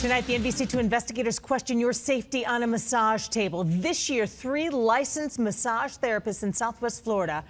Tonight, the NBC2 investigators question your safety on a massage table. This year, 3 licensed massage therapists in Southwest Florida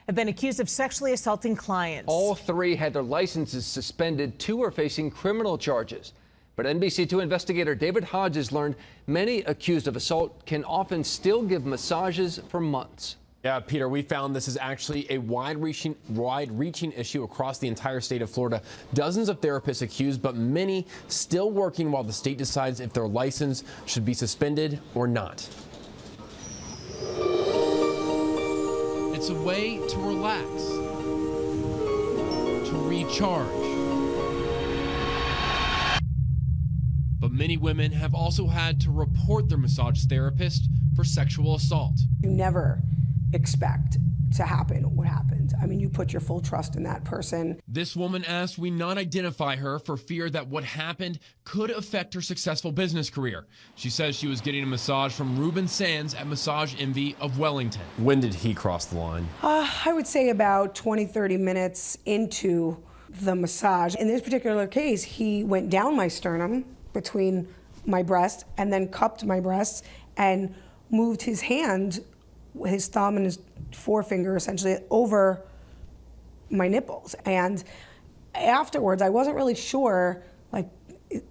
have been accused of sexually assaulting clients. All 3 had their licenses suspended. 2 are facing criminal charges. But NBC2 investigator David Hodges learned many accused of assault can often still give massages for months. Yeah, Peter, we found this is actually a wide-reaching issue across the entire state of Florida. Dozens of therapists accused, but many still working while the state decides if their license should be suspended or not. It's a way to relax, to recharge. But many women have also had to report their massage therapist for sexual assault. You never expect to happen what happened. I mean, you put your full trust in that person. This woman asked we not identify her for fear that what happened could affect her successful business career. She says she was getting a massage from Ruben Sands at Massage Envy of Wellington. When did he cross the line? I would say about 20-30 minutes into the massage. In this particular case, he went down my sternum between my breast and then cupped my breasts and moved his hand, his thumb and his forefinger essentially, over my nipples. And afterwards, I wasn't really sure, like,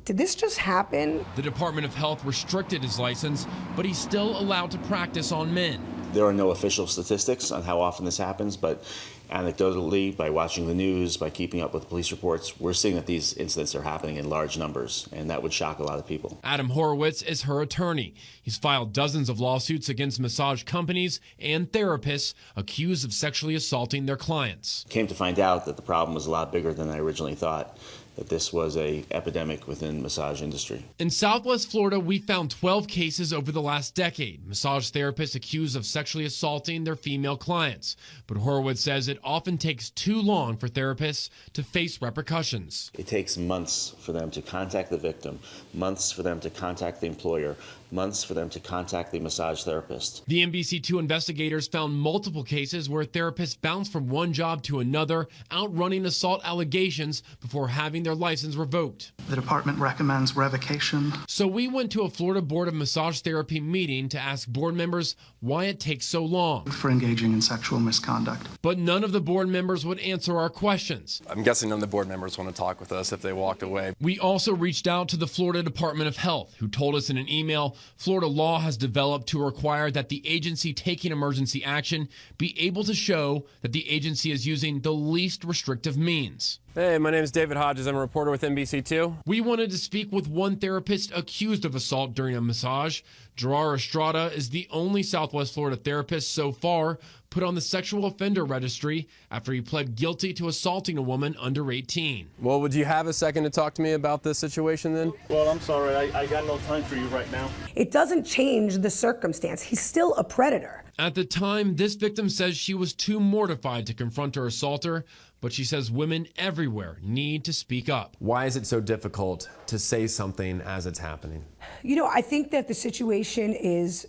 did this just happen? The Department of Health restricted his license, but he's still allowed to practice on men. There are no official statistics on how often this happens, but anecdotally, by watching the news, by keeping up with police reports, we're seeing that these incidents are happening in large numbers, and that would shock a lot of people. Adam Horowitz is her attorney. He's filed dozens of lawsuits against massage companies and therapists accused of sexually assaulting their clients. Came to find out that the problem was a lot bigger than I originally thought, that this was an epidemic within the massage industry. In Southwest Florida, we found 12 cases over the last decade. Massage therapists accused of sexually assaulting their female clients. But Horowitz says it often takes too long for therapists to face repercussions. It takes months for them to contact the victim, months for them to contact the employer, months for them to contact the massage therapist. The NBC2 investigators found multiple cases where therapists bounced from one job to another, outrunning assault allegations before having their license revoked. The department recommends revocation. So we went to a Florida Board of Massage Therapy meeting to ask board members why it takes so long. For engaging in sexual misconduct. But none of the board members would answer our questions. I'm guessing none of the board members want to talk with us if they walked away. We also reached out to the Florida Department of Health, who told us in an email Florida law has developed to require that the agency taking emergency action be able to show that the agency is using the least restrictive means. Hey, my name is David Hodges. I'm a reporter with NBC2. We wanted to speak with one therapist accused of assault during a massage. Gerard Estrada is the only Southwest Florida therapist so far put on the sexual offender registry after he pled guilty to assaulting a woman under 18. Well, would you have a second to talk to me about this situation then? Well, I'm sorry. I got no time for you right now. It doesn't change the circumstance. He's still a predator. At the time, this victim says she was too mortified to confront her assaulter, but she says women everywhere need to speak up. Why is it so difficult to say something as it's happening? You know, I think that the situation is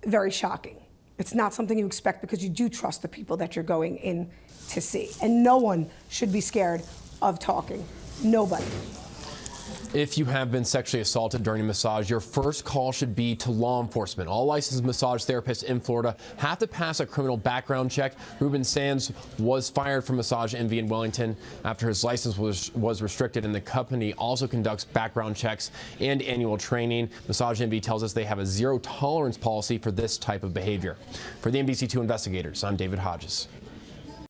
very shocking. It's not something you expect because you do trust the people that you're going in to see. And no one should be scared of talking. Nobody. If you have been sexually assaulted during a massage, your first call should be to law enforcement. All licensed massage therapists in Florida have to pass a criminal background check. Ruben Sands was fired from Massage Envy in Wellington after his license was restricted, and the company also conducts background checks and annual training. Massage Envy tells us they have a zero tolerance policy for this type of behavior. For the NBC2 investigators, I'm David Hodges.